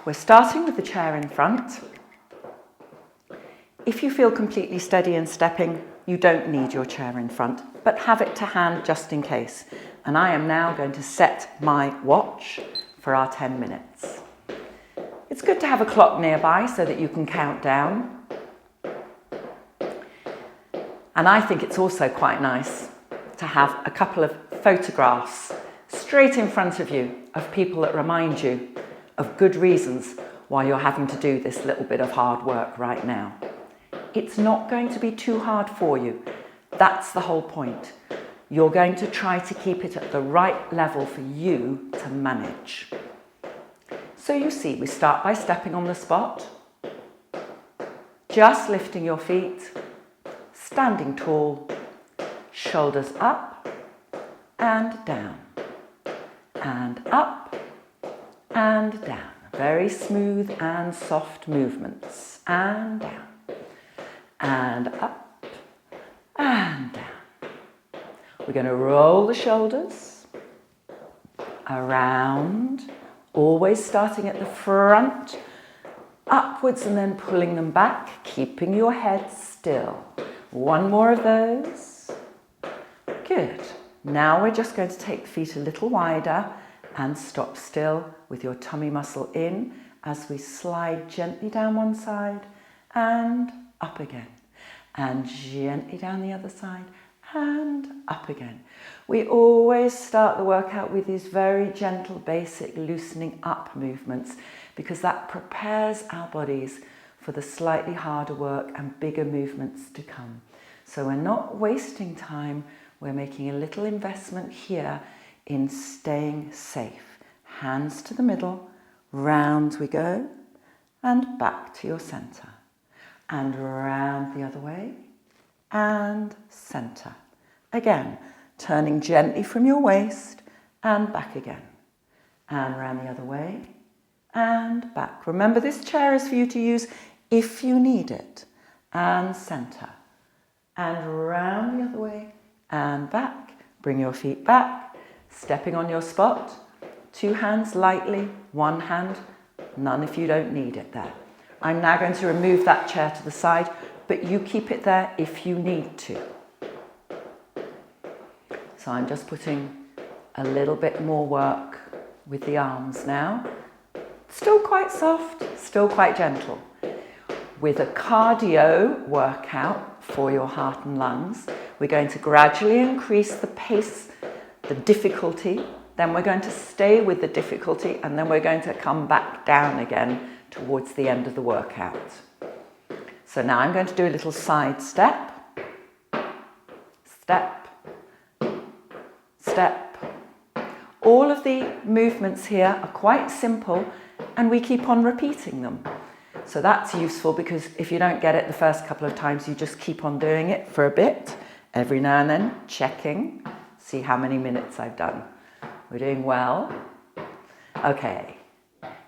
We're starting with the chair in front. If you feel completely steady in stepping, you don't need your chair in front, but have it to hand just in case. And I am now going to set my watch for our 10 minutes. It's good to have a clock nearby so that you can count down. And I think it's also quite nice to have a couple of photographs straight in front of you of people that remind you of good reasons why you're having to do this little bit of hard work right now. It's not going to be too hard for you. That's the whole point. You're going to try to keep it at the right level for you to manage. So you see, we start by stepping on the spot, just lifting your feet, standing tall, shoulders up and down, and up and down. Very smooth and soft movements, and down, and up and down. We're going to roll the shoulders around, always starting at the front, upwards and then pulling them back, keeping your head still. One more of those. Good. Now we're just going to take the feet a little wider and stop still with your tummy muscle in as we slide gently down one side and up again. And gently down the other side and up again. We always start the workout with these very gentle, basic loosening up movements because that prepares our bodies for the slightly harder work and bigger movements to come. So we're not wasting time, we're making a little investment here in staying safe. Hands to the middle, round we go, and back to your center. And round the other way, and center. Again, turning gently from your waist, and back again. And round the other way, and back. Remember, this chair is for you to use if you need it. And center. And round the other way, and back. Bring your feet back, stepping on your spot. 2 hands lightly, 1 hand, none if you don't need it there. I'm now going to remove that chair to the side, but you keep it there if you need to. So I'm just putting a little bit more work with the arms now. Still quite soft, still quite gentle. With a cardio workout for your heart and lungs, we're going to gradually increase the pace, the difficulty, then we're going to stay with the difficulty, and then we're going to come back down again towards the end of the workout. So now I'm going to do a little side step, step, step. All of the movements here are quite simple and we keep on repeating them. So that's useful because if you don't get it the first couple of times, you just keep on doing it for a bit, every now and then, checking, see how many minutes I've done. We're doing well. Okay.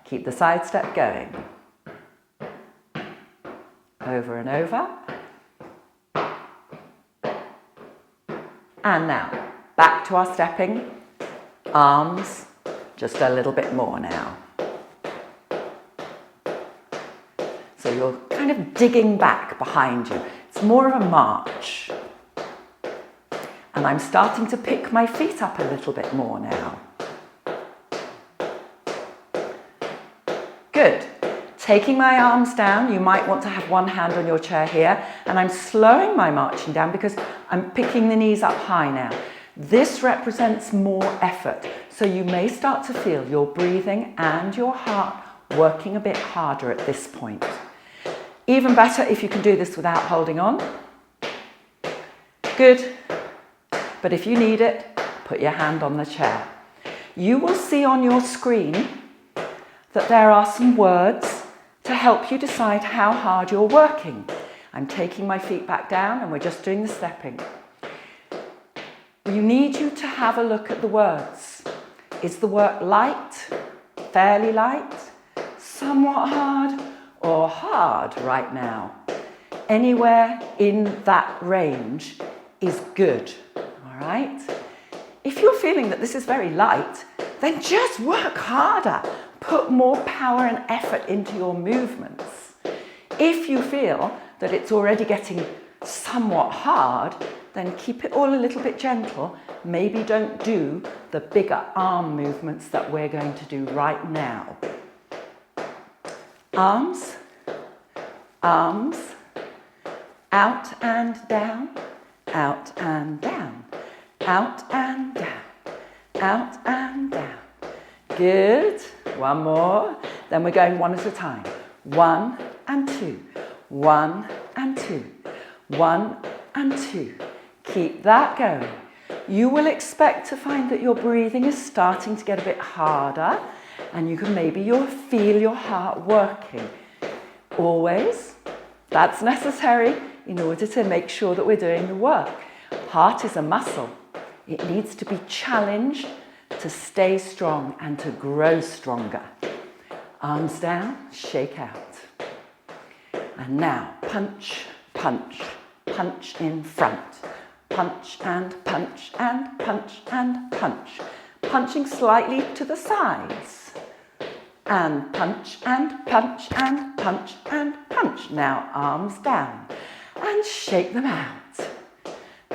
Keep the side step going. Over and over. And now, back to our stepping. Arms, just a little bit more now. So you're kind of digging back behind you. It's more of a march. And I'm starting to pick my feet up a little bit more now. Good. Taking my arms down, you might want to have one hand on your chair here, and I'm slowing my marching down because I'm picking the knees up high now. This represents more effort, so you may start to feel your breathing and your heart working a bit harder at this point. Even better if you can do this without holding on. Good. But if you need it, put your hand on the chair. You will see on your screen that there are some words to help you decide how hard you're working. I'm taking my feet back down and we're just doing the stepping. You need you to have a look at the words. Is the work light, fairly light, somewhat hard, or hard right now? Anywhere in that range is good. All right? If you're feeling that this is very light, then just work harder. put more power and effort into your movements. If you feel that it's already getting somewhat hard, then keep it all a little bit gentle. Maybe don't do the bigger arm movements that we're going to do right now. Arms, arms, out and down, out and down, out and down, out and down. Good. One more. Then we're going one at a time. 1 and 2, 1 and 2, 1 and 2. Keep that going. You will expect to find that your breathing is starting to get a bit harder, and you can you'll feel your heart working. Always, that's necessary in order to make sure that we're doing the work. Heart is a muscle. It needs to be challenged to stay strong and to grow stronger. Arms down, shake out. And now, punch, punch, punch in front. Punch and punch and punch and punch. Punching slightly to the sides. And punch and punch and punch and punch. Now arms down and shake them out.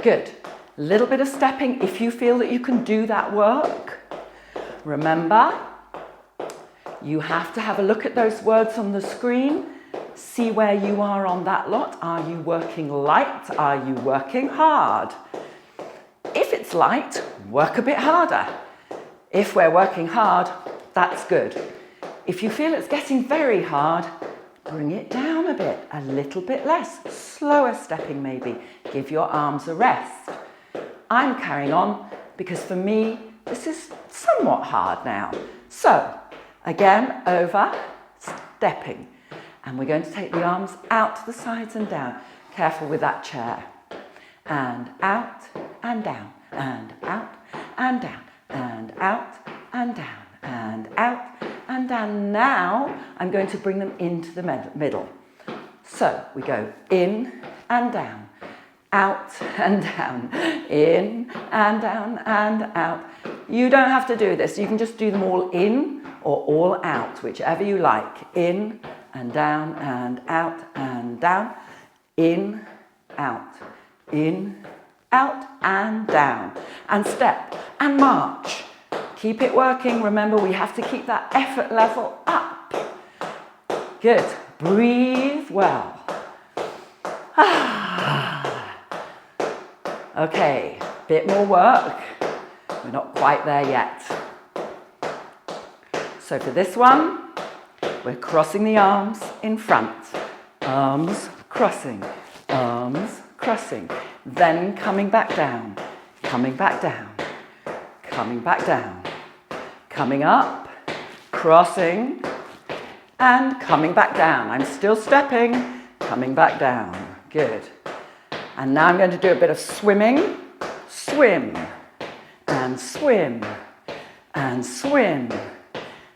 Good. Little bit of stepping if you feel that you can do that work. Remember, you have to have a look at those words on the screen. See where you are on that lot. Are you working light? Are you working hard? If it's light, work a bit harder. If we're working hard, that's good. If you feel it's getting very hard, bring it down a bit, a little bit less, slower stepping maybe. Give your arms a rest. I'm carrying on because for me, this is somewhat hard now. So, again, over, stepping. And we're going to take the arms out to the sides and down. Careful with that chair. And out and down, and out and down, and out and down, and out and down. Now I'm going to bring them into the middle. So we go in and down, out and down, in and down and out. You don't have to do this. You can just do them all in or all out, whichever you like. In and down and out and down, in, out, in, out and down. And step and march. Keep it working. Remember, we have to keep that effort level up. Good. Breathe well. Okay, bit more work. We're not quite there yet. So for this one, we're crossing the arms in front. Arms crossing, arms crossing. Then coming back down, coming back down, coming back down. Coming up, crossing, and coming back down. I'm still stepping, coming back down. Good. And now I'm going to do a bit of swimming. Swim, and swim, and swim,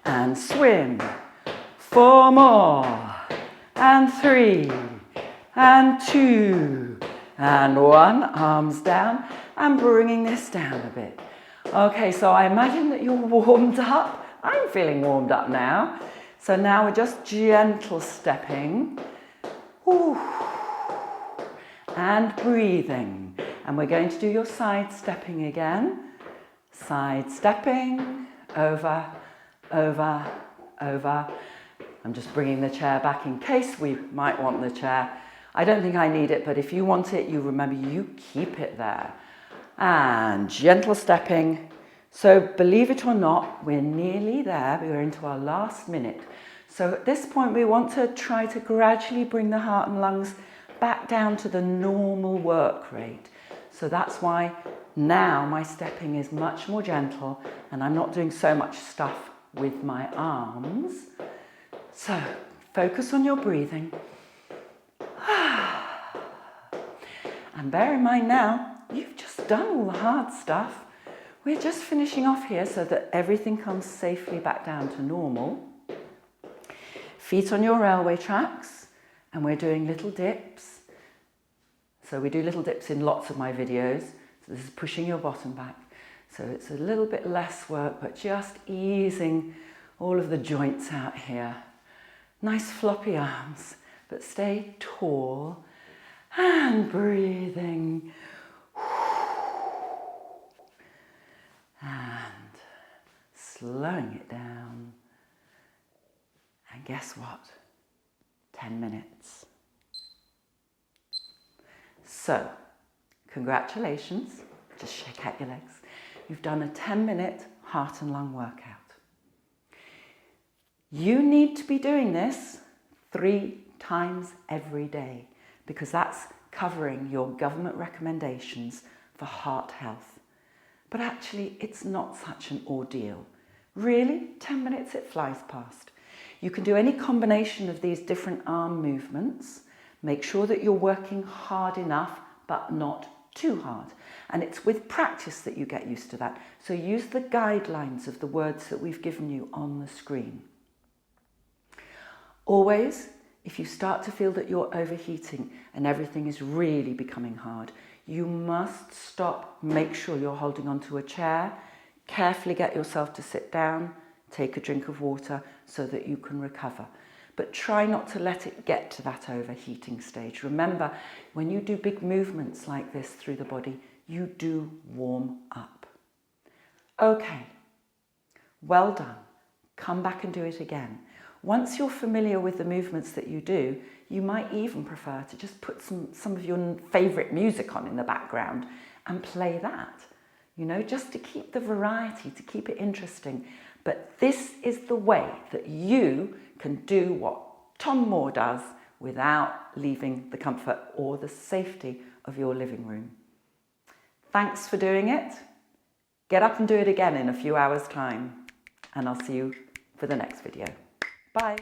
and swim. 4 more, and 3, and 2, and 1. Arms down, and bringing this down a bit. Okay, so I imagine that you're warmed up. I'm feeling warmed up now. So now we're just gentle stepping. Ooh. And breathing. And we're going to do your side stepping again. Side stepping, over, over, over. I'm just bringing the chair back in case we might want the chair. I don't think I need it, but if you want it, you remember you keep it there. And gentle stepping. So believe it or not, we're nearly there. We're into our last minute. So at this point, we want to try to gradually bring the heart and lungs back down to the normal work rate. So that's why now my stepping is much more gentle and I'm not doing so much stuff with my arms. So focus on your breathing. And bear in mind now, you've just done all the hard stuff. We're just finishing off here so that everything comes safely back down to normal. Feet on your railway tracks, and we're doing little dips. So we do little dips in lots of my videos. So this is pushing your bottom back. So it's a little bit less work, but just easing all of the joints out here. Nice floppy arms, but stay tall and breathing. And slowing it down. And guess what? 10 minutes. So, congratulations. Just shake out your legs. You've done a 10-minute heart and lung workout. You need to be doing this 3 times every day because that's covering your government recommendations for heart health. But actually, it's not such an ordeal. Really, 10 minutes, it flies past. You can do any combination of these different arm movements. Make sure that you're working hard enough, but not too hard. And it's with practice that you get used to that. So use the guidelines of the words that we've given you on the screen. Always, if you start to feel that you're overheating and everything is really becoming hard, you must stop, make sure you're holding onto a chair, carefully get yourself to sit down, take a drink of water so that you can recover. But try not to let it get to that overheating stage. Remember, when you do big movements like this through the body, you do warm up. Okay, well done. Come back and do it again. Once you're familiar with the movements that you do, you might even prefer to just put some of your favourite music on in the background and play that, you know, just to keep the variety, to keep it interesting. But this is the way that you can do what Tom Moore does without leaving the comfort or the safety of your living room. Thanks for doing it. Get up and do it again in a few hours' time, and I'll see you for the next video. Bye.